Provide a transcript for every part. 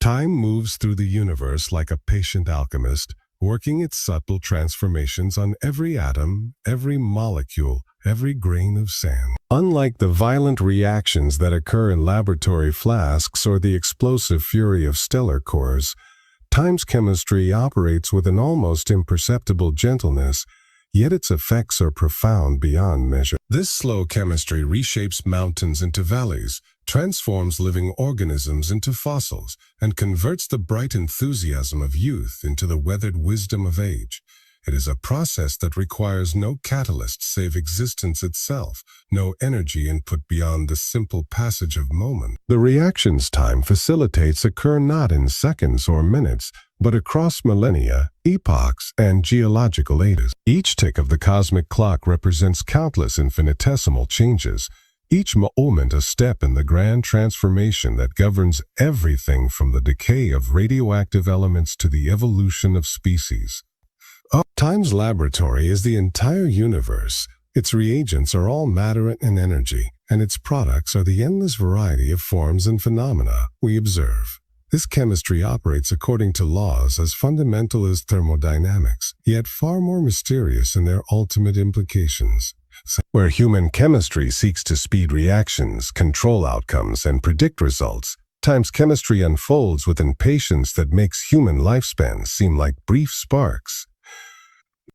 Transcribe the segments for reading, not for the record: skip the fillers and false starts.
Time moves through the universe like a patient alchemist, working its subtle transformations on every atom, every molecule, every grain of sand. Unlike the violent reactions that occur in laboratory flasks or the explosive fury of stellar cores, time's chemistry operates with an almost imperceptible gentleness, yet its effects are profound beyond measure. This slow chemistry reshapes mountains into valleys, transforms living organisms into fossils, and converts the bright enthusiasm of youth into the weathered wisdom of age. It is a process that requires no catalyst save existence itself, no energy input beyond the simple passage of moments. The reactions time facilitates occur not in seconds or minutes, but across millennia, epochs, and geological ages. Each tick of the cosmic clock represents countless infinitesimal changes, each moment a step in the grand transformation that governs everything from the decay of radioactive elements to the evolution of species. Time's laboratory is the entire universe. Its reagents are all matter and energy, and its products are the endless variety of forms and phenomena we observe. This chemistry operates according to laws as fundamental as thermodynamics, yet far more mysterious in their ultimate implications. Where human chemistry seeks to speed reactions, control outcomes, and predict results, time's chemistry unfolds with impatience that makes human lifespans seem like brief sparks.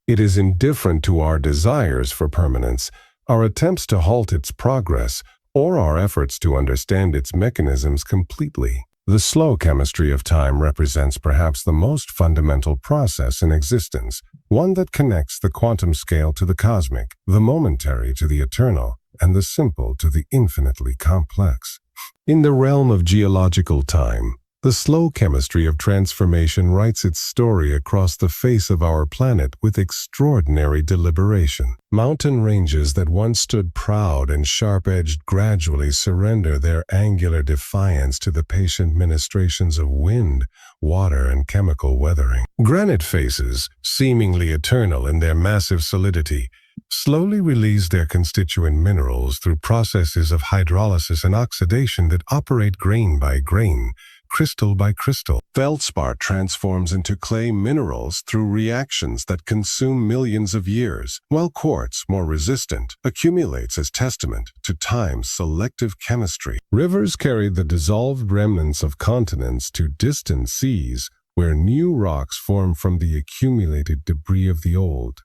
It is indifferent to our desires for permanence, our attempts to halt its progress, or our efforts to understand its mechanisms completely. The slow chemistry of time represents perhaps the most fundamental process in existence, one that connects the quantum scale to the cosmic, the momentary to the eternal, and the simple to the infinitely complex. In the realm of geological time, the slow chemistry of transformation writes its story across the face of our planet with extraordinary deliberation. Mountain ranges that once stood proud and sharp-edged gradually surrender their angular defiance to the patient ministrations of wind, water, and chemical weathering. Granite faces, seemingly eternal in their massive solidity, slowly release their constituent minerals through processes of hydrolysis and oxidation that operate grain by grain, crystal by crystal. Feldspar transforms into clay minerals through reactions that consume millions of years, while quartz, more resistant, accumulates as testament to time's selective chemistry. Rivers carry the dissolved remnants of continents to distant seas, where new rocks form from the accumulated debris of the old.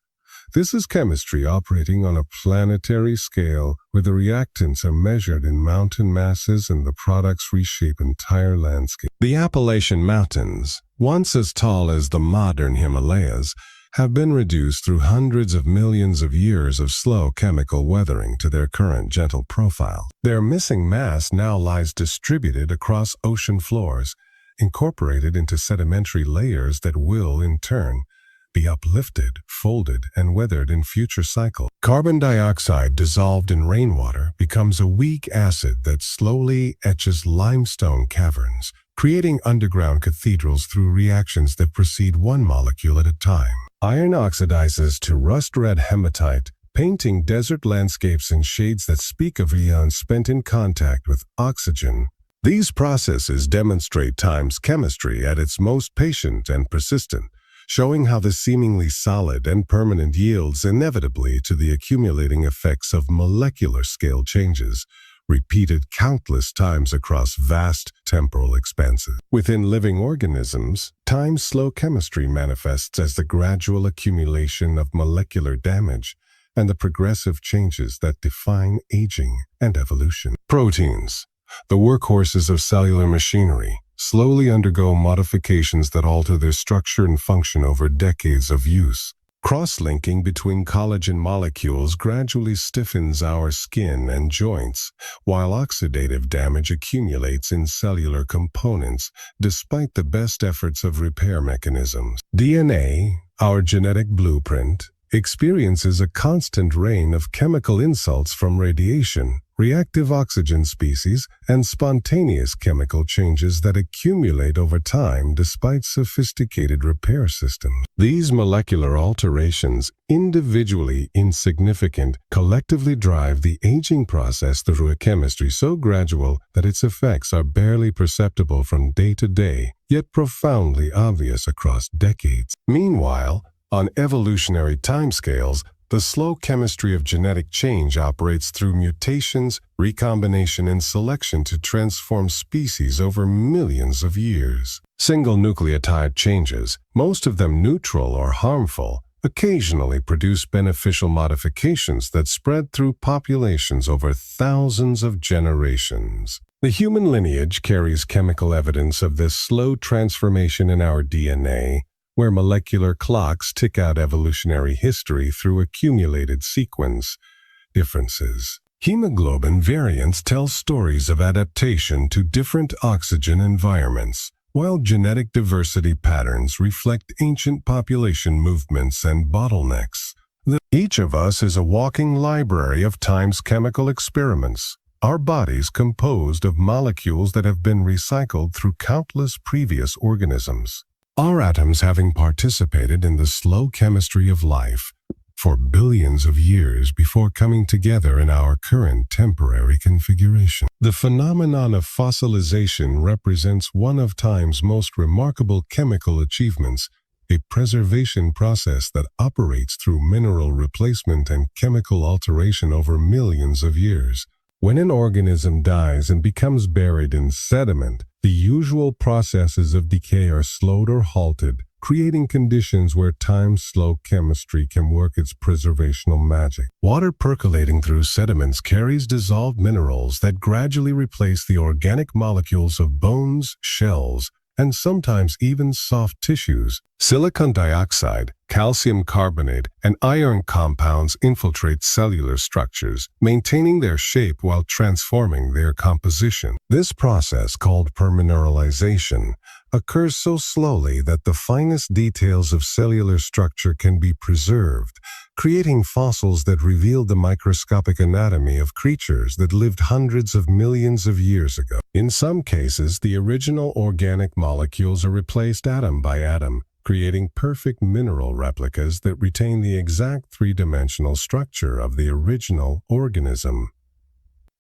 This is chemistry operating on a planetary scale where the reactants are measured in mountain masses and the products reshape entire landscapes. The Appalachian Mountains, once as tall as the modern Himalayas, have been reduced through hundreds of millions of years of slow chemical weathering to their current gentle profile. Their missing mass now lies distributed across ocean floors, incorporated into sedimentary layers that will, in turn, be uplifted, folded, and weathered in future cycles. Carbon dioxide dissolved in rainwater becomes a weak acid that slowly etches limestone caverns, creating underground cathedrals through reactions that proceed one molecule at a time. Iron oxidizes to rust-red hematite, painting desert landscapes in shades that speak of eons spent in contact with oxygen. These processes demonstrate time's chemistry at its most patient and persistent, showing how the seemingly solid and permanent yields inevitably to the accumulating effects of molecular scale changes, repeated countless times across vast temporal expanses. Within living organisms, time's slow chemistry manifests as the gradual accumulation of molecular damage and the progressive changes that define aging and evolution. Proteins, the workhorses of cellular machinery, slowly undergo modifications that alter their structure and function over decades of use. Cross-linking between collagen molecules gradually stiffens our skin and joints, while oxidative damage accumulates in cellular components despite the best efforts of repair mechanisms. DNA, our genetic blueprint, experiences a constant rain of chemical insults from radiation, reactive oxygen species, and spontaneous chemical changes that accumulate over time despite sophisticated repair systems. These molecular alterations, individually insignificant, collectively drive the aging process through a chemistry so gradual that its effects are barely perceptible from day to day, yet profoundly obvious across decades. Meanwhile, on evolutionary timescales, the slow chemistry of genetic change operates through mutations, recombination, and selection to transform species over millions of years. Single nucleotide changes, most of them neutral or harmful, occasionally produce beneficial modifications that spread through populations over thousands of generations. The human lineage carries chemical evidence of this slow transformation in our DNA, where molecular clocks tick out evolutionary history through accumulated sequence differences. Hemoglobin variants tell stories of adaptation to different oxygen environments, while genetic diversity patterns reflect ancient population movements and bottlenecks. Each of us is a walking library of time's chemical experiments, our bodies composed of molecules that have been recycled through countless previous organisms. Our atoms having participated in the slow chemistry of life for billions of years before coming together in our current temporary configuration. The phenomenon of fossilization represents one of time's most remarkable chemical achievements, a preservation process that operates through mineral replacement and chemical alteration over millions of years. When an organism dies and becomes buried in sediment, the usual processes of decay are slowed or halted, creating conditions where time's slow chemistry can work its preservational magic. Water percolating through sediments carries dissolved minerals that gradually replace the organic molecules of bones, shells, and sometimes even soft tissues. Silicon dioxide, calcium carbonate, and iron compounds infiltrate cellular structures, maintaining their shape while transforming their composition. This process, called permineralization, occurs so slowly that the finest details of cellular structure can be preserved, creating fossils that reveal the microscopic anatomy of creatures that lived hundreds of millions of years ago. In some cases, the original organic molecules are replaced atom by atom, creating perfect mineral replicas that retain the exact three-dimensional structure of the original organism.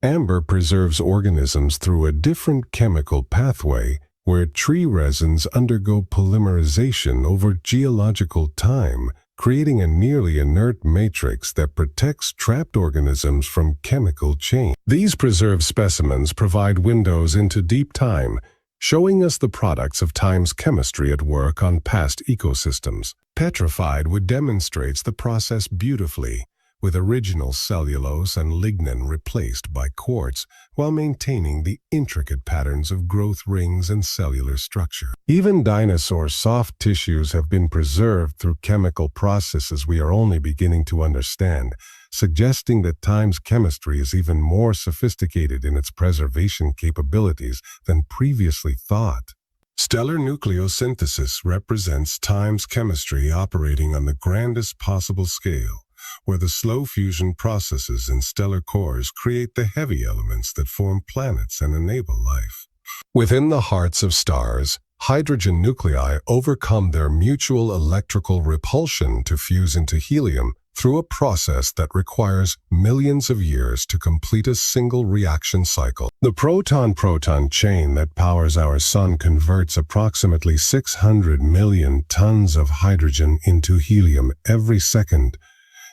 Amber preserves organisms through a different chemical pathway, where tree resins undergo polymerization over geological time, creating a nearly inert matrix that protects trapped organisms from chemical change. These preserved specimens provide windows into deep time, showing us the products of time's chemistry at work on past ecosystems. Petrified wood demonstrates the process beautifully, with original cellulose and lignin replaced by quartz, while maintaining the intricate patterns of growth rings and cellular structure. Even dinosaur soft tissues have been preserved through chemical processes we are only beginning to understand, suggesting that time's chemistry is even more sophisticated in its preservation capabilities than previously thought. Stellar nucleosynthesis represents time's chemistry operating on the grandest possible scale, where the slow fusion processes in stellar cores create the heavy elements that form planets and enable life. Within the hearts of stars, hydrogen nuclei overcome their mutual electrical repulsion to fuse into helium through a process that requires millions of years to complete a single reaction cycle. The proton-proton chain that powers our sun converts approximately 600 million tons of hydrogen into helium every second.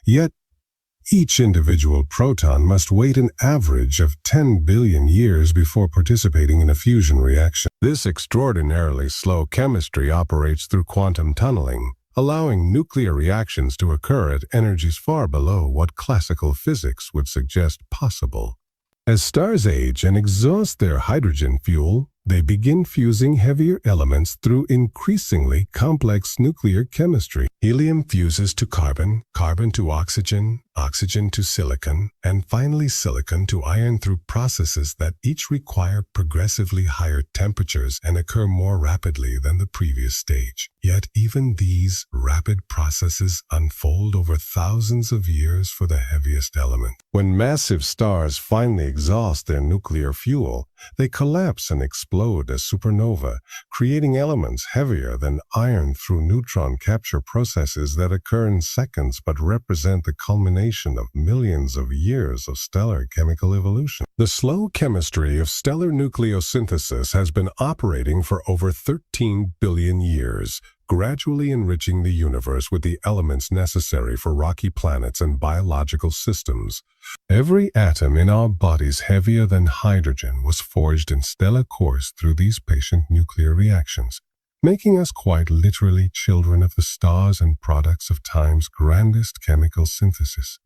Yet, each individual proton must wait an average of 10 billion years before participating in a fusion reaction. This extraordinarily slow chemistry operates through quantum tunneling, allowing nuclear reactions to occur at energies far below what classical physics would suggest possible. As stars age and exhaust their hydrogen fuel, They begin fusing heavier elements through increasingly complex nuclear chemistry. Helium fuses to carbon, carbon to oxygen, oxygen to silicon, and finally silicon to iron through processes that each require progressively higher temperatures and occur more rapidly than the previous stage. Yet even these rapid processes unfold over thousands of years for the heaviest element. When massive stars finally exhaust their nuclear fuel, they collapse and explode as supernova, creating elements heavier than iron through neutron capture processes that occur in seconds but represent the culmination of millions of years of stellar chemical evolution. The slow chemistry of stellar nucleosynthesis has been operating for over 13 billion years, gradually enriching the universe with the elements necessary for rocky planets and biological systems. Every atom in our bodies heavier than hydrogen was forged in stellar course through these patient nuclear reactions, making us quite literally children of the stars and products of time's grandest chemical synthesis.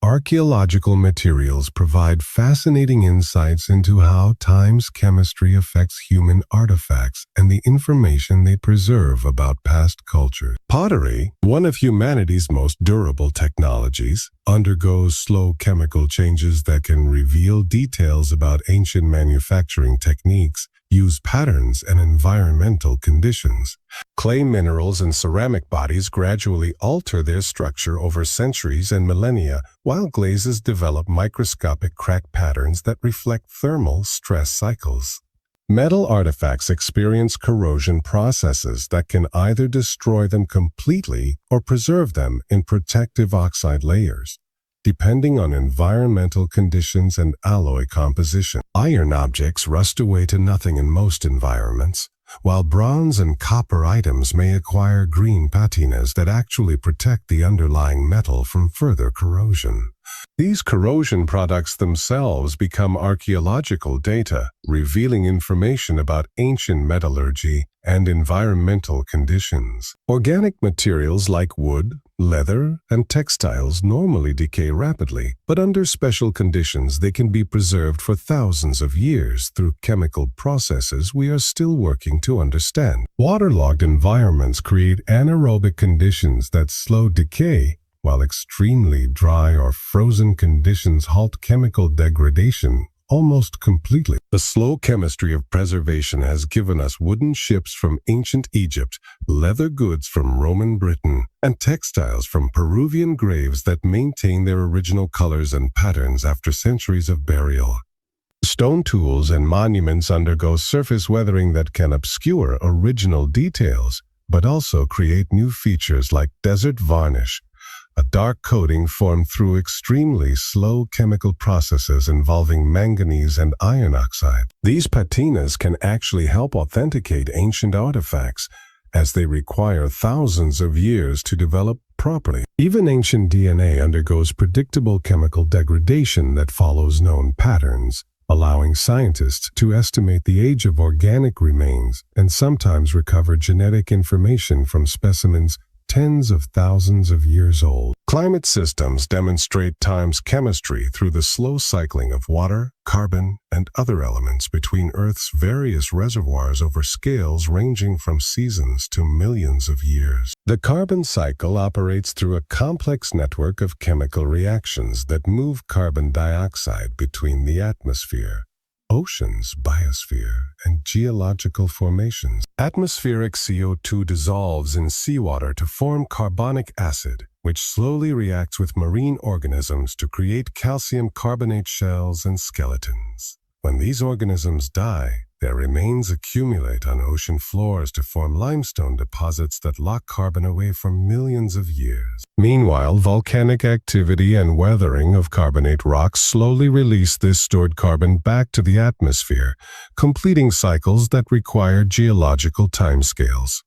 Archaeological materials provide fascinating insights into how time's chemistry affects human artifacts and the information they preserve about past cultures. Pottery, one of humanity's most durable technologies, undergoes slow chemical changes that can reveal details about ancient manufacturing techniques, use patterns, and environmental conditions. Clay minerals and ceramic bodies gradually alter their structure over centuries and millennia, while glazes develop microscopic crack patterns that reflect thermal stress cycles. Metal artifacts experience corrosion processes that can either destroy them completely or preserve them in protective oxide layers, depending on environmental conditions and alloy composition. Iron objects rust away to nothing in most environments, while bronze and copper items may acquire green patinas that actually protect the underlying metal from further corrosion. These corrosion products themselves become archaeological data, revealing information about ancient metallurgy and environmental conditions. Organic materials like wood, leather, and textiles normally decay rapidly, but under special conditions they can be preserved for thousands of years through chemical processes we are still working to understand. Waterlogged environments create anaerobic conditions that slow decay, while extremely dry or frozen conditions halt chemical degradation almost completely. The slow chemistry of preservation has given us wooden ships from ancient Egypt, leather goods from Roman Britain, and textiles from Peruvian graves that maintain their original colors and patterns after centuries of burial. Stone tools and monuments undergo surface weathering that can obscure original details, but also create new features like desert varnish, a dark coating formed through extremely slow chemical processes involving manganese and iron oxide. These patinas can actually help authenticate ancient artifacts, as they require thousands of years to develop properly. Even ancient DNA undergoes predictable chemical degradation that follows known patterns, allowing scientists to estimate the age of organic remains and sometimes recover genetic information from specimens tens of thousands of years old. Climate systems demonstrate time's chemistry through the slow cycling of water, carbon, and other elements between Earth's various reservoirs over scales ranging from seasons to millions of years. The carbon cycle operates through a complex network of chemical reactions that move carbon dioxide between the atmosphere, oceans, biosphere, and geological formations. Atmospheric CO2 dissolves in seawater to form carbonic acid, which slowly reacts with marine organisms to create calcium carbonate shells and skeletons. When these organisms die, their remains accumulate on ocean floors to form limestone deposits that lock carbon away for millions of years. Meanwhile, volcanic activity and weathering of carbonate rocks slowly release this stored carbon back to the atmosphere, completing cycles that require geological timescales.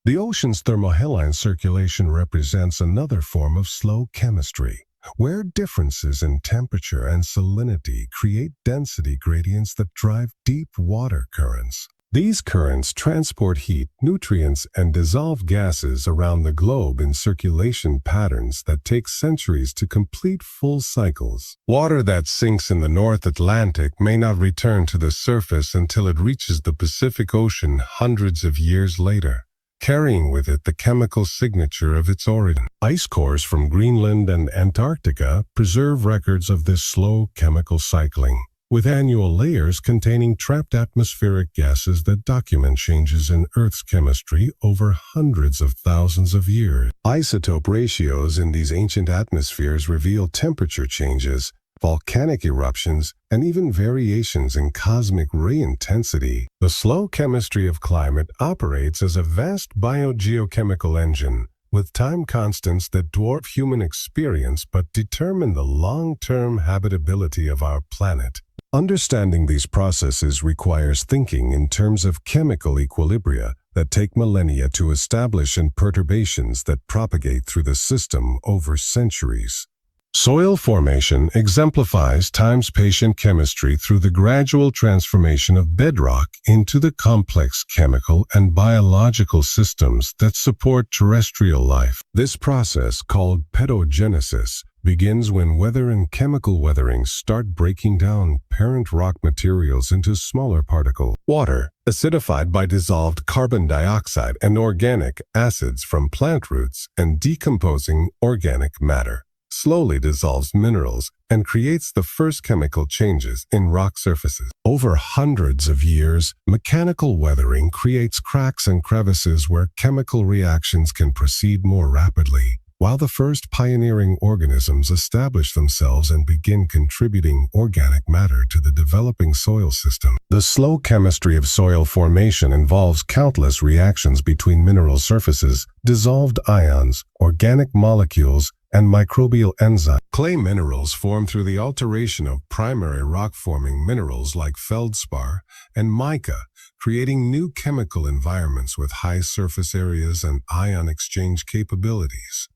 The ocean's thermohaline circulation represents another form of slow chemistry, where differences in temperature and salinity create density gradients that drive deep water currents. These currents transport heat, nutrients, and dissolved gases around the globe in circulation patterns that take centuries to complete full cycles. Water that sinks in the North Atlantic may not return to the surface until it reaches the Pacific Ocean hundreds of years later, carrying with it the chemical signature of its origin. Ice cores from Greenland and Antarctica preserve records of this slow chemical cycling, with annual layers containing trapped atmospheric gases that document changes in Earth's chemistry over hundreds of thousands of years. Isotope ratios in these ancient atmospheres reveal temperature changes, volcanic eruptions, and even variations in cosmic ray intensity. The slow chemistry of climate operates as a vast biogeochemical engine, with time constants that dwarf human experience but determine the long-term habitability of our planet. Understanding these processes requires thinking in terms of chemical equilibria that take millennia to establish and perturbations that propagate through the system over centuries. Soil formation exemplifies time's patient chemistry through the gradual transformation of bedrock into the complex chemical and biological systems that support terrestrial life. This process, called pedogenesis, begins when weather and chemical weathering start breaking down parent rock materials into smaller particles. Water, acidified by dissolved carbon dioxide and organic acids from plant roots and decomposing organic matter, slowly dissolves minerals and creates the first chemical changes in rock surfaces. Over hundreds of years, mechanical weathering creates cracks and crevices where chemical reactions can proceed more rapidly, while the first pioneering organisms establish themselves and begin contributing organic matter to the developing soil system. The slow chemistry of soil formation involves countless reactions between mineral surfaces, dissolved ions, organic molecules, and microbial enzymes. Clay minerals form through the alteration of primary rock-forming minerals like feldspar and mica, creating new chemical environments with high surface areas and ion exchange capabilities.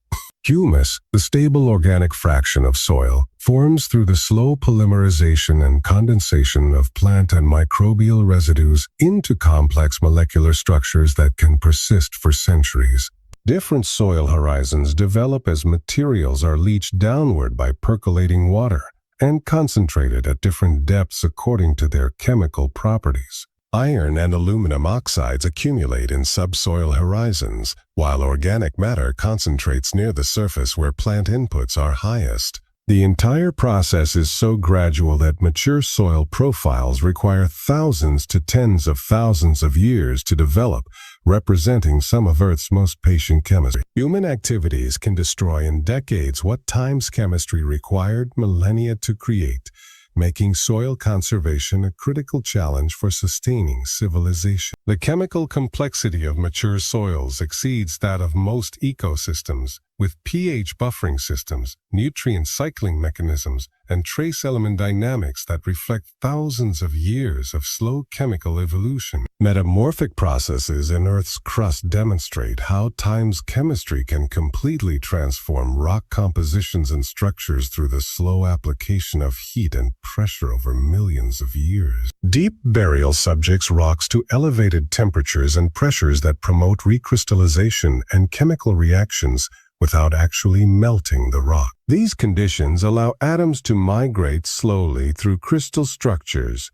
Humus, the stable organic fraction of soil, forms through the slow polymerization and condensation of plant and microbial residues into complex molecular structures that can persist for centuries. Different soil horizons develop as materials are leached downward by percolating water and concentrated at different depths according to their chemical properties. Iron and aluminum oxides accumulate in subsoil horizons, while organic matter concentrates near the surface where plant inputs are highest. The entire process is so gradual that mature soil profiles require thousands to tens of thousands of years to develop, representing some of Earth's most patient chemistry. Human activities can destroy in decades what time's chemistry required millennia to create, making soil conservation a critical challenge for sustaining civilization. The chemical complexity of mature soils exceeds that of most ecosystems, with pH buffering systems, nutrient cycling mechanisms, and trace element dynamics that reflect thousands of years of slow chemical evolution. Metamorphic processes in Earth's crust demonstrate how time's chemistry can completely transform rock compositions and structures through the slow application of heat and pressure over millions of years. Deep burial subjects rocks to elevated temperatures and pressures that promote recrystallization and chemical reactions without actually melting the rock. These conditions allow atoms to migrate slowly through crystal structures,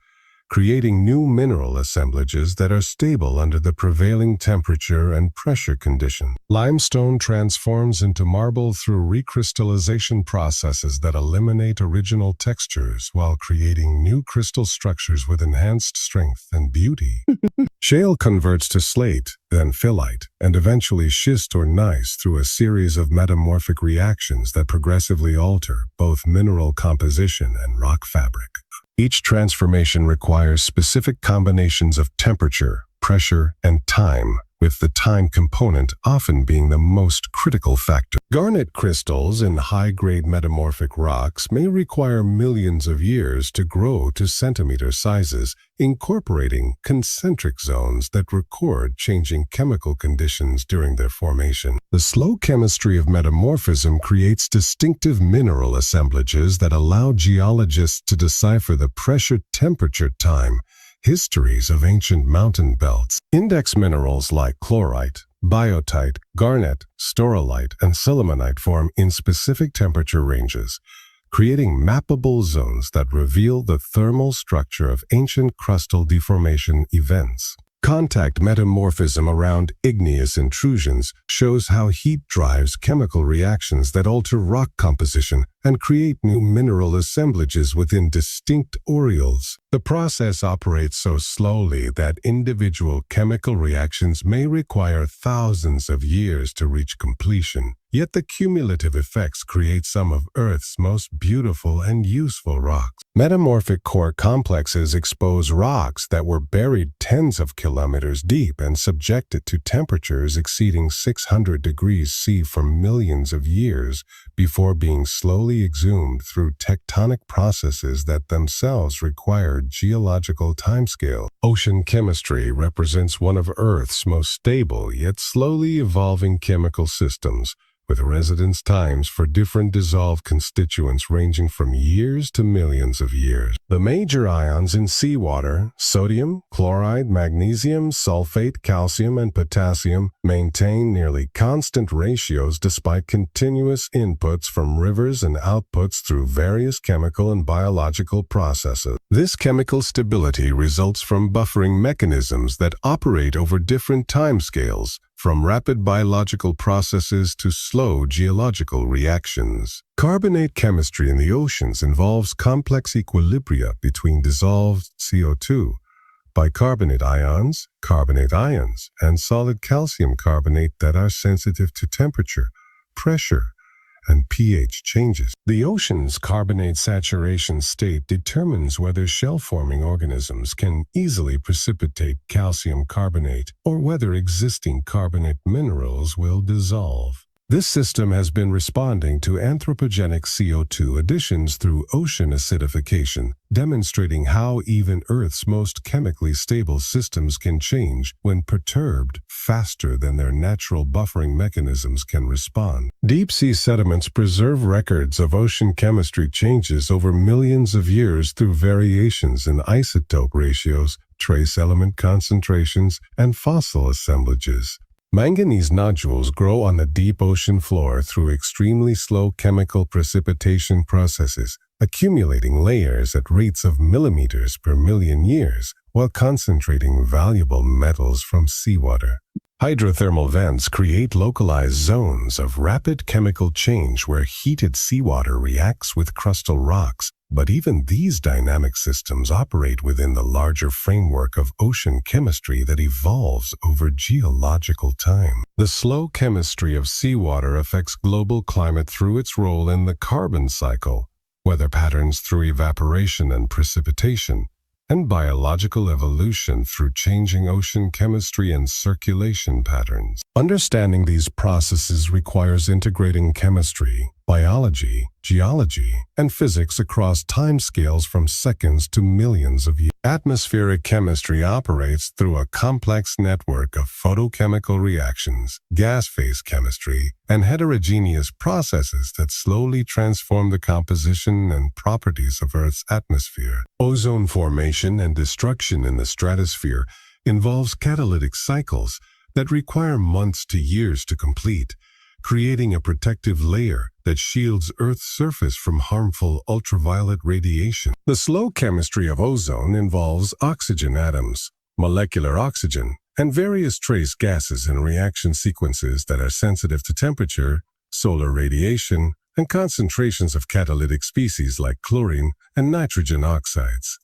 creating new mineral assemblages that are stable under the prevailing temperature and pressure conditions. Limestone transforms into marble through recrystallization processes that eliminate original textures while creating new crystal structures with enhanced strength and beauty. Shale converts to slate, then phyllite, and eventually schist or gneiss through a series of metamorphic reactions that progressively alter both mineral composition and rock fabric. Each transformation requires specific combinations of temperature, pressure, and time, with the time component often being the most critical factor. Garnet crystals in high-grade metamorphic rocks may require millions of years to grow to centimeter sizes, incorporating concentric zones that record changing chemical conditions during their formation. The slow chemistry of metamorphism creates distinctive mineral assemblages that allow geologists to decipher the pressure-temperature time histories of ancient mountain belts. Index minerals like chlorite, biotite, garnet, staurolite, and sillimanite form in specific temperature ranges, creating mappable zones that reveal the thermal structure of ancient crustal deformation events. Contact metamorphism around igneous intrusions shows how heat drives chemical reactions that alter rock composition and create new mineral assemblages within distinct aureoles. The process operates so slowly that individual chemical reactions may require thousands of years to reach completion. Yet the cumulative effects create some of Earth's most beautiful and useful rocks. Metamorphic core complexes expose rocks that were buried tens of kilometers deep and subjected to temperatures exceeding 600 degrees C for millions of years before being slowly exhumed through tectonic processes that themselves require geological timescale. Ocean chemistry represents one of Earth's most stable yet slowly evolving chemical systems, with residence times for different dissolved constituents ranging from years to millions of years. The major ions in seawater, sodium, chloride, magnesium, sulfate, calcium, and potassium, maintain nearly constant ratios despite continuous inputs from rivers and outputs through various chemical and biological processes. This chemical stability results from buffering mechanisms that operate over different timescales, from rapid biological processes to slow geological reactions. Carbonate chemistry in the oceans involves complex equilibria between dissolved CO2, bicarbonate ions, and solid calcium carbonate that are sensitive to temperature, pressure, and pH changes. The ocean's carbonate saturation state determines whether shell-forming organisms can easily precipitate calcium carbonate or whether existing carbonate minerals will dissolve. This system has been responding to anthropogenic CO2 additions through ocean acidification, demonstrating how even Earth's most chemically stable systems can change when perturbed faster than their natural buffering mechanisms can respond. Deep-sea sediments preserve records of ocean chemistry changes over millions of years through variations in isotope ratios, trace element concentrations, and fossil assemblages. Manganese nodules grow on the deep ocean floor through extremely slow chemical precipitation processes, accumulating layers at rates of millimeters per million years, while concentrating valuable metals from seawater. Hydrothermal vents create localized zones of rapid chemical change where heated seawater reacts with crustal rocks, but even these dynamic systems operate within the larger framework of ocean chemistry that evolves over geological time. The slow chemistry of seawater affects global climate through its role in the carbon cycle, weather patterns through evaporation and precipitation, and biological evolution through changing ocean chemistry and circulation patterns. Understanding these processes requires integrating chemistry, biology, geology, and physics across timescales from seconds to millions of years. Atmospheric chemistry operates through a complex network of photochemical reactions, gas phase chemistry, and heterogeneous processes that slowly transform the composition and properties of Earth's atmosphere. Ozone formation and destruction in the stratosphere involves catalytic cycles that require months to years to complete, creating a protective layer that shields Earth's surface from harmful ultraviolet radiation. The slow chemistry of ozone involves oxygen atoms, molecular oxygen, and various trace gases in reaction sequences that are sensitive to temperature, solar radiation, and concentrations of catalytic species like chlorine and nitrogen oxides.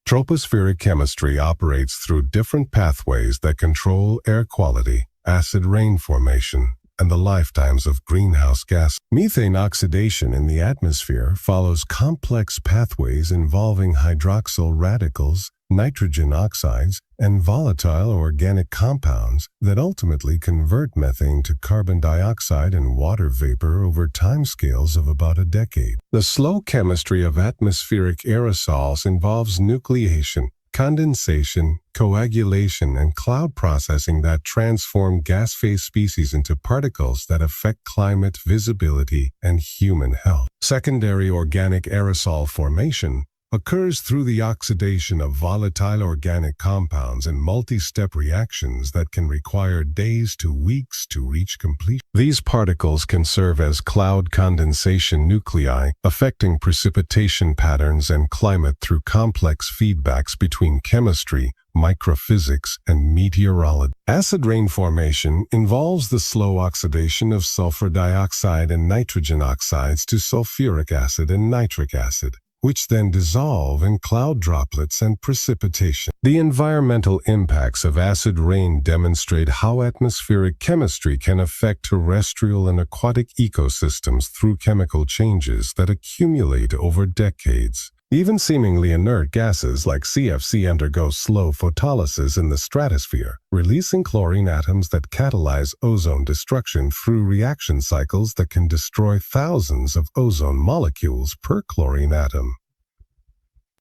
Tropospheric chemistry operates through different pathways that control air quality, acid rain formation, and the lifetimes of greenhouse gas. Methane oxidation in the atmosphere follows complex pathways involving hydroxyl radicals, nitrogen oxides, and volatile organic compounds that ultimately convert methane to carbon dioxide and water vapor over timescales of about a decade. The slow chemistry of atmospheric aerosols involves nucleation, condensation, coagulation, and cloud processing that transform gas phase species into particles that affect climate, visibility, and human health. Secondary organic aerosol formation occurs through the oxidation of volatile organic compounds in multi-step reactions that can require days to weeks to reach completion. These particles can serve as cloud condensation nuclei, affecting precipitation patterns and climate through complex feedbacks between chemistry, microphysics, and meteorology. Acid rain formation involves the slow oxidation of sulfur dioxide and nitrogen oxides to sulfuric acid and nitric acid, which then dissolve in cloud droplets and precipitation. The environmental impacts of acid rain demonstrate how atmospheric chemistry can affect terrestrial and aquatic ecosystems through chemical changes that accumulate over decades. Even seemingly inert gases like CFC undergo slow photolysis in the stratosphere, releasing chlorine atoms that catalyze ozone destruction through reaction cycles that can destroy thousands of ozone molecules per chlorine atom.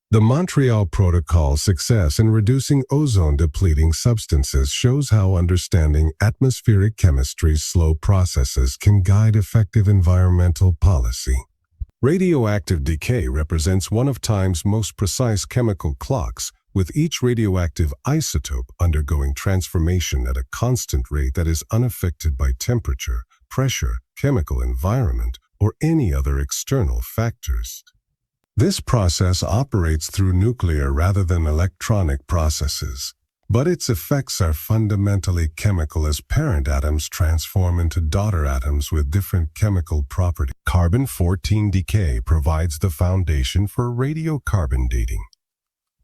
The Montreal Protocol's success in reducing ozone-depleting substances shows how understanding atmospheric chemistry's slow processes can guide effective environmental policy. Radioactive decay represents one of time's most precise chemical clocks, with each radioactive isotope undergoing transformation at a constant rate that is unaffected by temperature, pressure, chemical environment, or any other external factors. This process operates through nuclear rather than electronic processes, but its effects are fundamentally chemical as parent atoms transform into daughter atoms with different chemical properties. Carbon-14 decay provides the foundation for radiocarbon dating,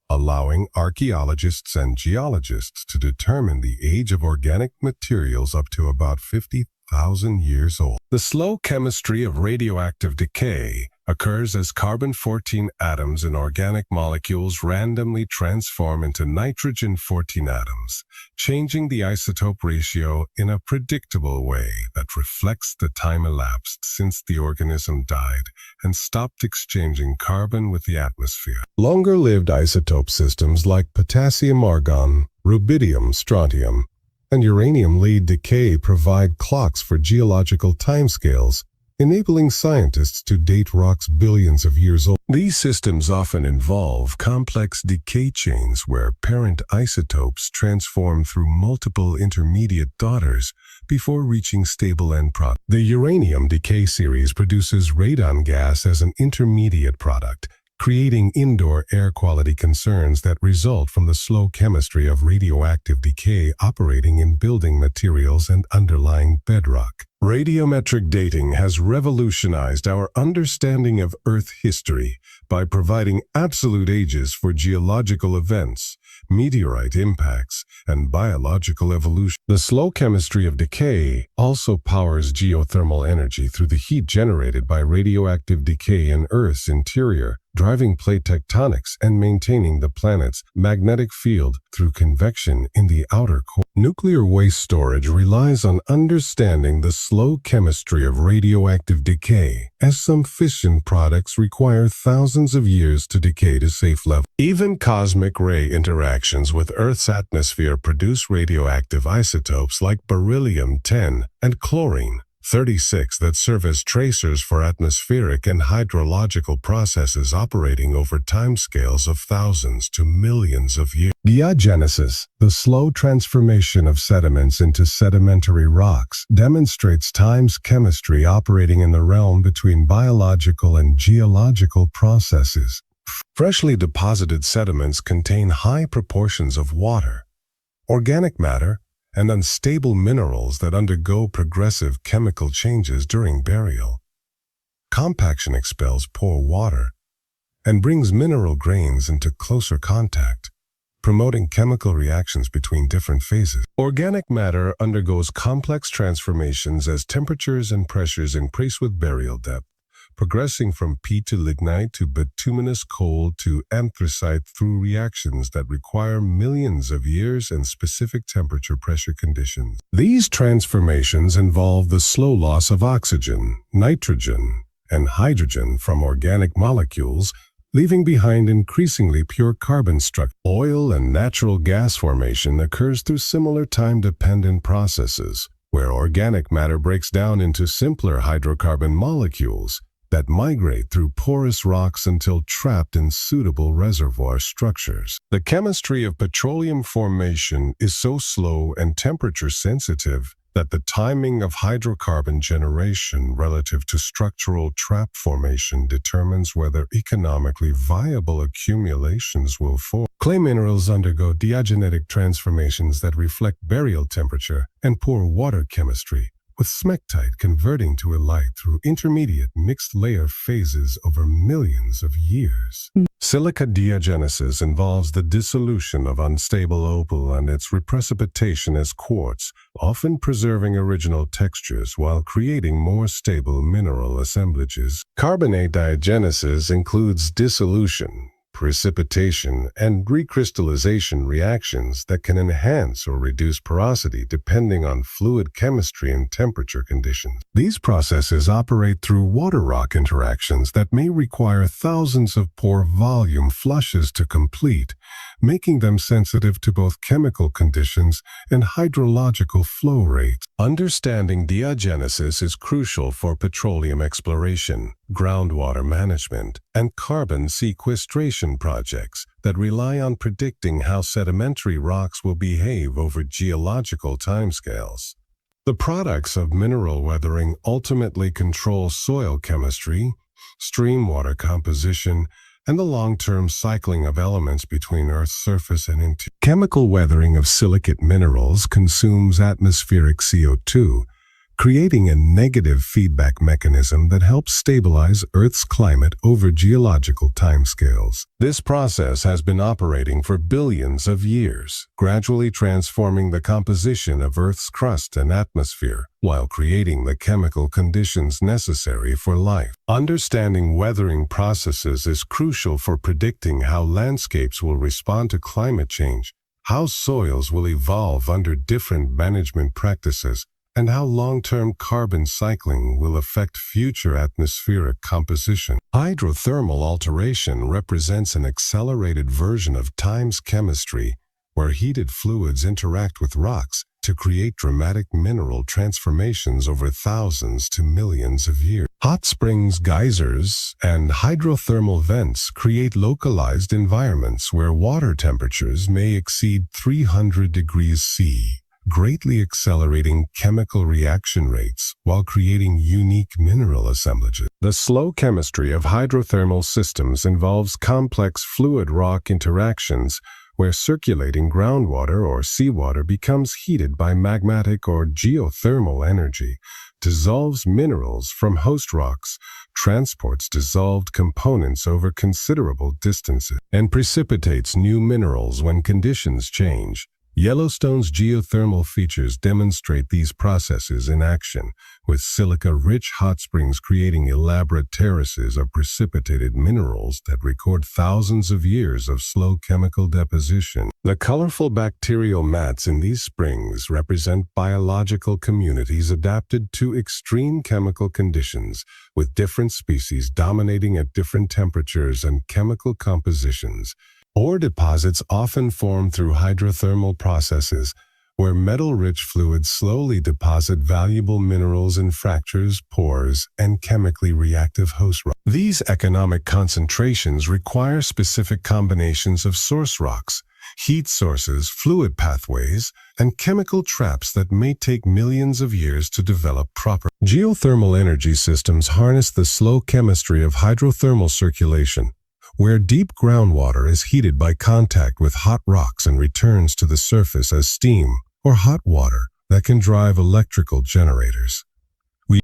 allowing archaeologists and geologists to determine the age of organic materials up to about 50,000 years old. The slow chemistry of radioactive decay occurs as carbon-14 atoms in organic molecules randomly transform into nitrogen-14 atoms, changing the isotope ratio in a predictable way that reflects the time elapsed since the organism died and stopped exchanging carbon with the atmosphere. Longer-lived isotope systems like potassium-argon, rubidium-strontium, and uranium-lead decay provide clocks for geological timescales, enabling scientists to date rocks billions of years old. These systems often involve complex decay chains where parent isotopes transform through multiple intermediate daughters before reaching stable end product. The uranium decay series produces radon gas as an intermediate product, creating indoor air quality concerns that result from the slow chemistry of radioactive decay operating in building materials and underlying bedrock. Radiometric dating has revolutionized our understanding of Earth history by providing absolute ages for geological events, meteorite impacts, and biological evolution. The slow chemistry of decay also powers geothermal energy through the heat generated by radioactive decay in Earth's interior, driving plate tectonics and maintaining the planet's magnetic field through convection in the outer core. Nuclear waste storage relies on understanding the slow chemistry of radioactive decay, as some fission products require thousands of years to decay to safe levels. Even cosmic ray interactions with Earth's atmosphere produce radioactive isotopes like beryllium-10 and chlorine-36 that serve as tracers for atmospheric and hydrological processes operating over timescales of thousands to millions of years. Geogenesis, the slow transformation of sediments into sedimentary rocks, demonstrates time's chemistry operating in the realm between biological and geological processes. Freshly deposited sediments contain high proportions of water, organic matter, and unstable minerals that undergo progressive chemical changes during burial. Compaction expels pore water and brings mineral grains into closer contact, promoting chemical reactions between different phases. Organic matter undergoes complex transformations as temperatures and pressures increase with burial depth, progressing from peat to lignite to bituminous coal to anthracite through reactions that require millions of years and specific temperature pressure conditions. These transformations involve the slow loss of oxygen, nitrogen, and hydrogen from organic molecules, leaving behind increasingly pure carbon structure. Oil and natural gas formation occurs through similar time-dependent processes, where organic matter breaks down into simpler hydrocarbon molecules, that migrate through porous rocks until trapped in suitable reservoir structures. The chemistry of petroleum formation is so slow and temperature sensitive that the timing of hydrocarbon generation relative to structural trap formation determines whether economically viable accumulations will form. Clay minerals undergo diagenetic transformations that reflect burial temperature and poor water chemistry, with smectite converting to illite through intermediate mixed layer phases over millions of years. Silica diagenesis involves the dissolution of unstable opal and its reprecipitation as quartz, often preserving original textures while creating more stable mineral assemblages. Carbonate diagenesis includes dissolution, precipitation, and recrystallization reactions that can enhance or reduce porosity depending on fluid chemistry and temperature conditions. These processes operate through water-rock interactions that may require thousands of pore volume flushes to complete, making them sensitive to both chemical conditions and hydrological flow rates. Understanding diagenesis is crucial for petroleum exploration, groundwater management, and carbon sequestration projects that rely on predicting how sedimentary rocks will behave over geological timescales. The products of mineral weathering ultimately control soil chemistry, stream water composition, and the long-term cycling of elements between Earth's surface and interior. Chemical weathering of silicate minerals consumes atmospheric CO2, creating a negative feedback mechanism that helps stabilize Earth's climate over geological timescales. This process has been operating for billions of years, gradually transforming the composition of Earth's crust and atmosphere, while creating the chemical conditions necessary for life. Understanding weathering processes is crucial for predicting how landscapes will respond to climate change, how soils will evolve under different management practices, and how long-term carbon cycling will affect future atmospheric composition. Hydrothermal alteration represents an accelerated version of time's chemistry, where heated fluids interact with rocks to create dramatic mineral transformations over thousands to millions of years. Hot springs, geysers, and hydrothermal vents create localized environments where water temperatures may exceed 300 degrees C, greatly accelerating chemical reaction rates while creating unique mineral assemblages. The slow chemistry of hydrothermal systems involves complex fluid-rock interactions where circulating groundwater or seawater becomes heated by magmatic or geothermal energy, dissolves minerals from host rocks, transports dissolved components over considerable distances, and precipitates new minerals when conditions change. Yellowstone's geothermal features demonstrate these processes in action, with silica-rich hot springs creating elaborate terraces of precipitated minerals that record thousands of years of slow chemical deposition. The colorful bacterial mats in these springs represent biological communities adapted to extreme chemical conditions, with different species dominating at different temperatures and chemical compositions. Ore deposits often form through hydrothermal processes, where metal-rich fluids slowly deposit valuable minerals in fractures, pores, and chemically reactive host rocks. These economic concentrations require specific combinations of source rocks, heat sources, fluid pathways, and chemical traps that may take millions of years to develop properly. Geothermal energy systems harness the slow chemistry of hydrothermal circulation, where deep groundwater is heated by contact with hot rocks and returns to the surface as steam or hot water that can drive electrical generators.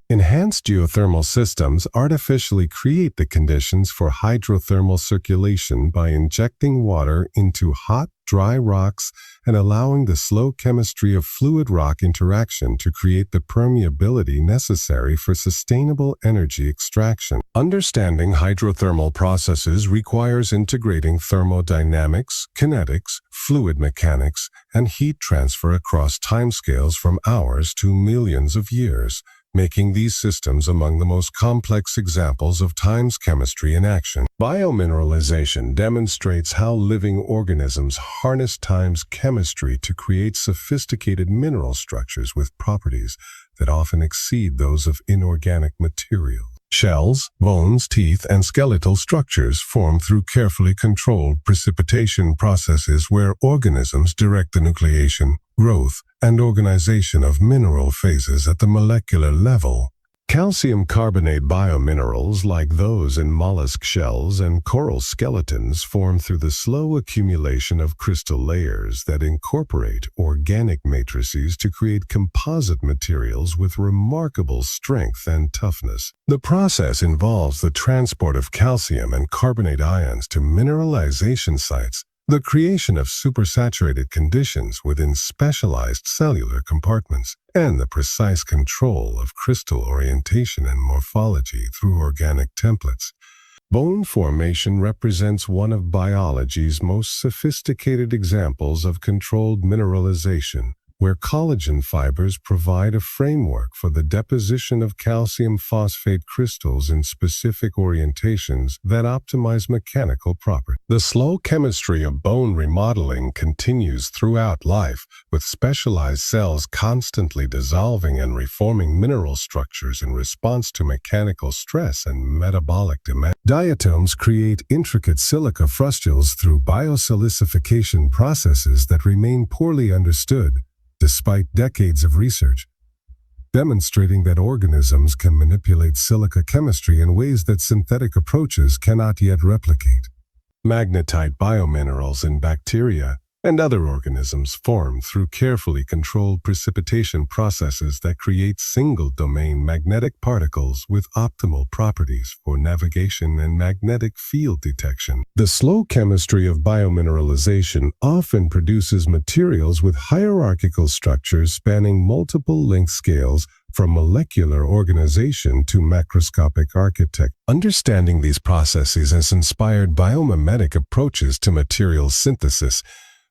Enhanced geothermal systems artificially create the conditions for hydrothermal circulation by injecting water into hot, dry rocks and allowing the slow chemistry of fluid rock interaction to create the permeability necessary for sustainable energy extraction. Understanding hydrothermal processes requires integrating thermodynamics, kinetics, fluid mechanics, and heat transfer across timescales from hours to millions of years, making these systems among the most complex examples of time's chemistry in action. Biomineralization demonstrates how living organisms harness time's chemistry to create sophisticated mineral structures with properties that often exceed those of inorganic materials. Shells, bones, teeth, and skeletal structures form through carefully controlled precipitation processes where organisms direct the nucleation, growth, and organization of mineral phases at the molecular level. Calcium carbonate biominerals like those in mollusk shells and coral skeletons form through the slow accumulation of crystal layers that incorporate organic matrices to create composite materials with remarkable strength and toughness. The process involves the transport of calcium and carbonate ions to mineralization sites, the creation of supersaturated conditions within specialized cellular compartments, and the precise control of crystal orientation and morphology through organic templates. Bone formation represents one of biology's most sophisticated examples of controlled mineralization, where collagen fibers provide a framework for the deposition of calcium phosphate crystals in specific orientations that optimize mechanical properties. The slow chemistry of bone remodeling continues throughout life, with specialized cells constantly dissolving and reforming mineral structures in response to mechanical stress and metabolic demand. Diatoms create intricate silica frustules through biosilicification processes that remain poorly understood, despite decades of research, demonstrating that organisms can manipulate silica chemistry in ways that synthetic approaches cannot yet replicate. Magnetite biominerals in bacteria and other organisms form through carefully controlled precipitation processes that create single-domain magnetic particles with optimal properties for navigation and magnetic field detection. The slow chemistry of biomineralization often produces materials with hierarchical structures spanning multiple length scales from molecular organization to macroscopic architecture. Understanding these processes has inspired biomimetic approaches to material synthesis,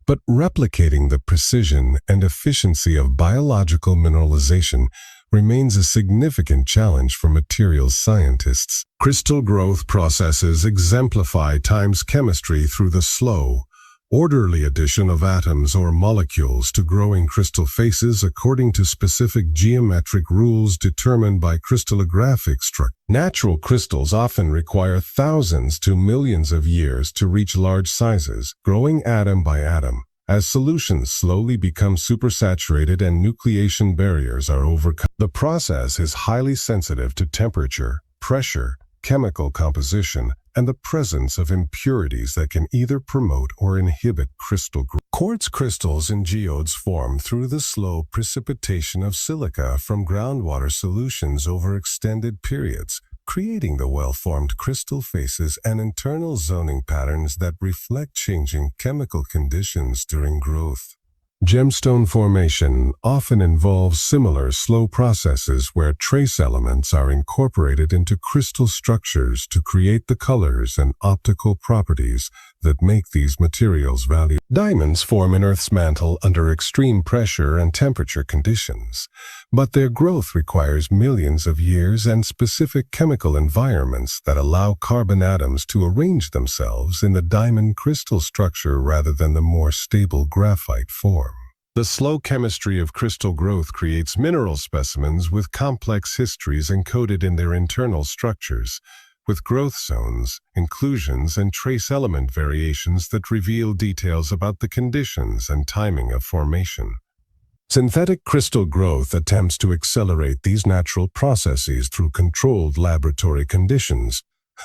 but replicating the precision and efficiency of biological mineralization remains a significant challenge for materials scientists. Crystal growth processes exemplify time's chemistry through the slow, orderly addition of atoms or molecules to growing crystal faces according to specific geometric rules determined by crystallographic structure. Natural crystals often require thousands to millions of years to reach large sizes, growing atom by atom. As solutions slowly become supersaturated and nucleation barriers are overcome. The process is highly sensitive to temperature, pressure, chemical composition, and the presence of impurities that can either promote or inhibit crystal growth. Quartz crystals and geodes form through the slow precipitation of silica from groundwater solutions over extended periods, creating the well-formed crystal faces and internal zoning patterns that reflect changing chemical conditions during growth. Gemstone formation often involves similar slow processes where trace elements are incorporated into crystal structures to create the colors and optical properties that make these materials valuable. Diamonds form in Earth's mantle under extreme pressure and temperature conditions, but their growth requires millions of years and specific chemical environments that allow carbon atoms to arrange themselves in the diamond crystal structure rather than the more stable graphite form. The slow chemistry of crystal growth creates mineral specimens with complex histories encoded in their internal structures, with growth zones, inclusions, and trace element variations that reveal details about the conditions and timing of formation. Synthetic crystal growth attempts to accelerate these natural processes through controlled laboratory conditions,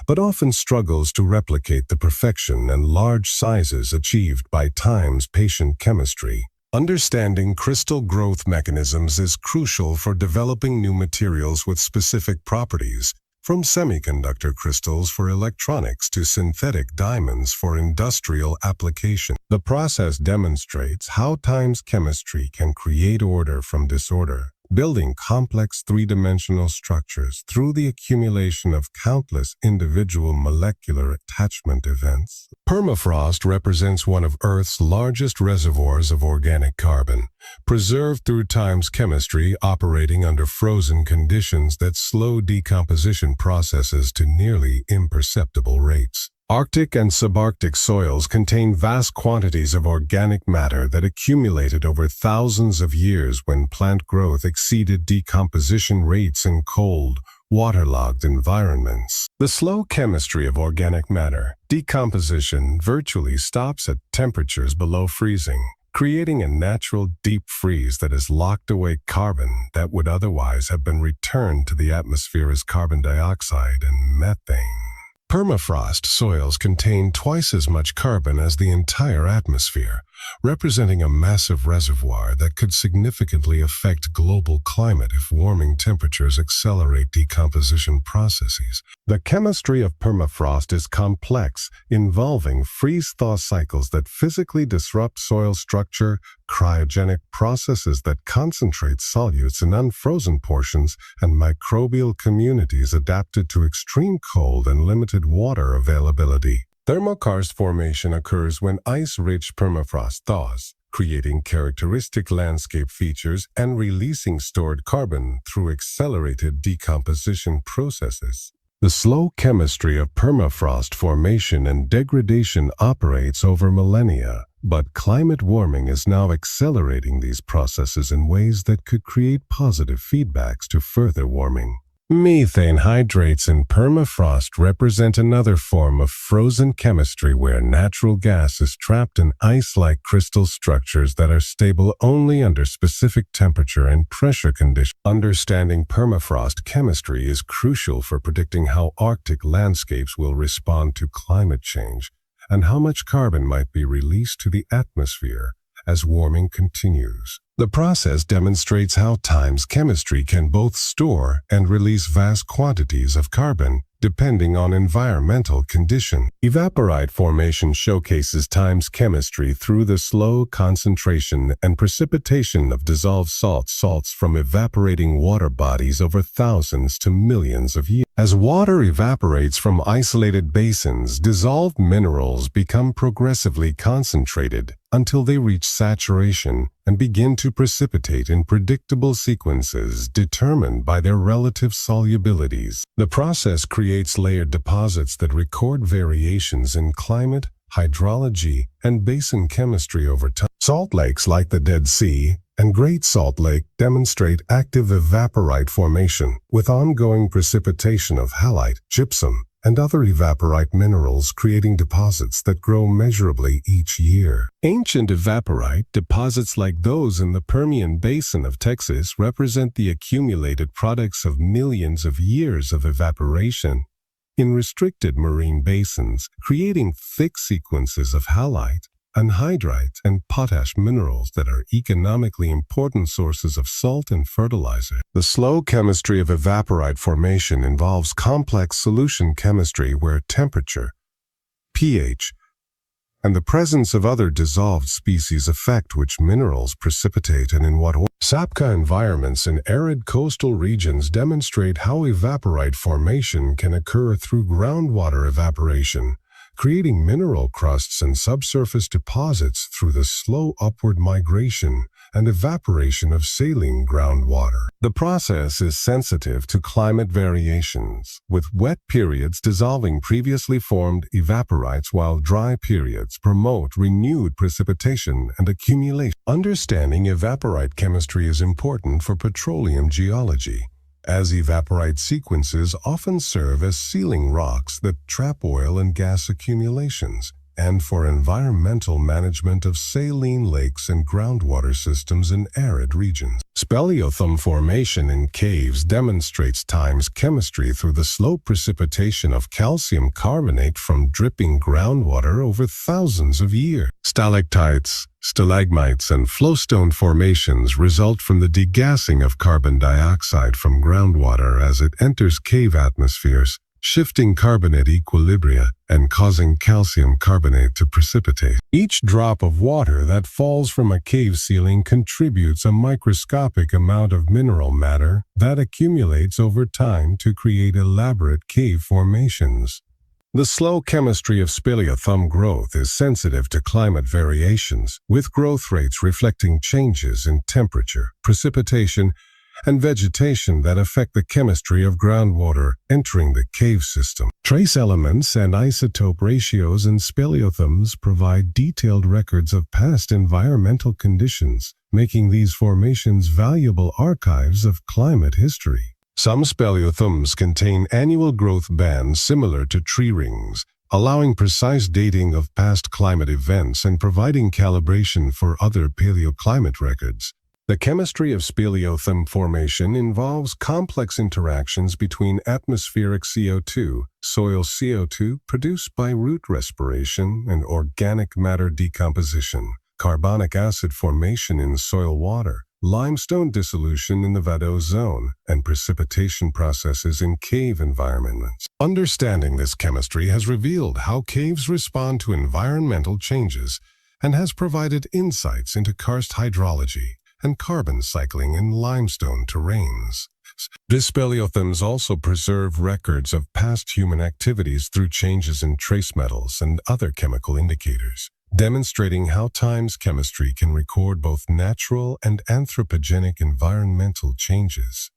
but often struggles to replicate the perfection and large sizes achieved by time's patient chemistry. Understanding crystal growth mechanisms is crucial for developing new materials with specific properties, from semiconductor crystals for electronics to synthetic diamonds for industrial application. The process demonstrates how time's chemistry can create order from disorder, building complex three-dimensional structures through the accumulation of countless individual molecular attachment events. Permafrost represents one of Earth's largest reservoirs of organic carbon, preserved through time's chemistry operating under frozen conditions that slow decomposition processes to nearly imperceptible rates. Arctic and subarctic soils contain vast quantities of organic matter that accumulated over thousands of years when plant growth exceeded decomposition rates in cold, waterlogged environments. The slow chemistry of organic matter, decomposition, virtually stops at temperatures below freezing, creating a natural deep freeze that has locked away carbon that would otherwise have been returned to the atmosphere as carbon dioxide and methane. Permafrost soils contain twice as much carbon as the entire atmosphere, representing a massive reservoir that could significantly affect global climate if warming temperatures accelerate decomposition processes. The chemistry of permafrost is complex, involving freeze-thaw cycles that physically disrupt soil structure, cryogenic processes that concentrate solutes in unfrozen portions, and microbial communities adapted to extreme cold and limited water availability. Thermokarst formation occurs when ice-rich permafrost thaws, creating characteristic landscape features and releasing stored carbon through accelerated decomposition processes. The slow chemistry of permafrost formation and degradation operates over millennia, but climate warming is now accelerating these processes in ways that could create positive feedbacks to further warming. Methane hydrates in permafrost represent another form of frozen chemistry where natural gas is trapped in ice-like crystal structures that are stable only under specific temperature and pressure conditions. Understanding permafrost chemistry is crucial for predicting how Arctic landscapes will respond to climate change and how much carbon might be released to the atmosphere as warming continues. The process demonstrates how time's chemistry can both store and release vast quantities of carbon, depending on environmental conditions. Evaporite formation showcases time's chemistry through the slow concentration and precipitation of dissolved salts from evaporating water bodies over thousands to millions of years. As water evaporates from isolated basins, dissolved minerals become progressively concentrated until they reach saturation and begin to precipitate in predictable sequences determined by their relative solubilities. The process creates layered deposits that record variations in climate, hydrology, and basin chemistry over time. Salt lakes like the Dead Sea and Great Salt Lake demonstrate active evaporite formation, with ongoing precipitation of halite, gypsum, and other evaporite minerals creating deposits that grow measurably each year. Ancient evaporite deposits like those in the Permian Basin of Texas represent the accumulated products of millions of years of evaporation in restricted marine basins, creating thick sequences of halite, anhydrite, and potash minerals that are economically important sources of salt and fertilizer. The slow chemistry of evaporite formation involves complex solution chemistry where temperature, pH, and the presence of other dissolved species affect which minerals precipitate and in what order. Sapka environments in arid coastal regions demonstrate how evaporite formation can occur through groundwater evaporation, creating mineral crusts and subsurface deposits through the slow upward migration and evaporation of saline groundwater. The process is sensitive to climate variations, with wet periods dissolving previously formed evaporites while dry periods promote renewed precipitation and accumulation. Understanding evaporite chemistry is important for petroleum geology, as evaporite sequences often serve as sealing rocks that trap oil and gas accumulations, and for environmental management of saline lakes and groundwater systems in arid regions. Speleothem formation in caves demonstrates time's chemistry through the slow precipitation of calcium carbonate from dripping groundwater over thousands of years. Stalactites, stalagmites, and flowstone formations result from the degassing of carbon dioxide from groundwater as it enters cave atmospheres, shifting carbonate equilibria and causing calcium carbonate to precipitate. Each drop of water that falls from a cave ceiling contributes a microscopic amount of mineral matter that accumulates over time to create elaborate cave formations. The slow chemistry of speleothem growth is sensitive to climate variations, with growth rates reflecting changes in temperature, precipitation, and vegetation that affect the chemistry of groundwater entering the cave system. Trace elements and isotope ratios in speleothems provide detailed records of past environmental conditions, making these formations valuable archives of climate history. Some speleothems contain annual growth bands similar to tree rings, allowing precise dating of past climate events and providing calibration for other paleoclimate records. The chemistry of speleothem formation involves complex interactions between atmospheric CO2, soil CO2 produced by root respiration and organic matter decomposition, carbonic acid formation in soil water, limestone dissolution in the vadose zone, and precipitation processes in cave environments. Understanding this chemistry has revealed how caves respond to environmental changes and has provided insights into karst hydrology and carbon cycling in limestone terrains. Speleothems also preserve records of past human activities through changes in trace metals and other chemical indicators, demonstrating how time's chemistry can record both natural and anthropogenic environmental changes.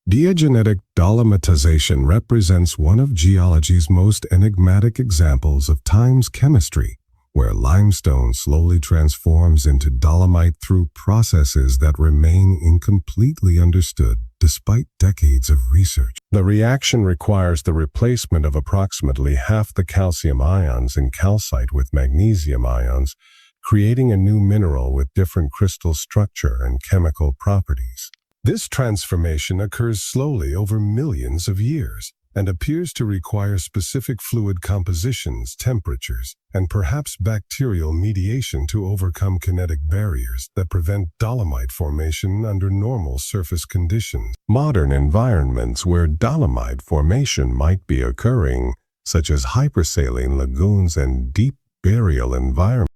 Diagenetic dolomitization represents one of geology's most enigmatic examples of time's chemistry, where limestone slowly transforms into dolomite through processes that remain incompletely understood despite decades of research. The reaction requires the replacement of approximately half the calcium ions in calcite with magnesium ions, creating a new mineral with different crystal structure and chemical properties. This transformation occurs slowly over millions of years and appears to require specific fluid compositions, temperatures, and perhaps bacterial mediation to overcome kinetic barriers that prevent dolomite formation under normal surface conditions. Modern environments where dolomite formation might be occurring, such as hypersaline lagoons and deep burial environments,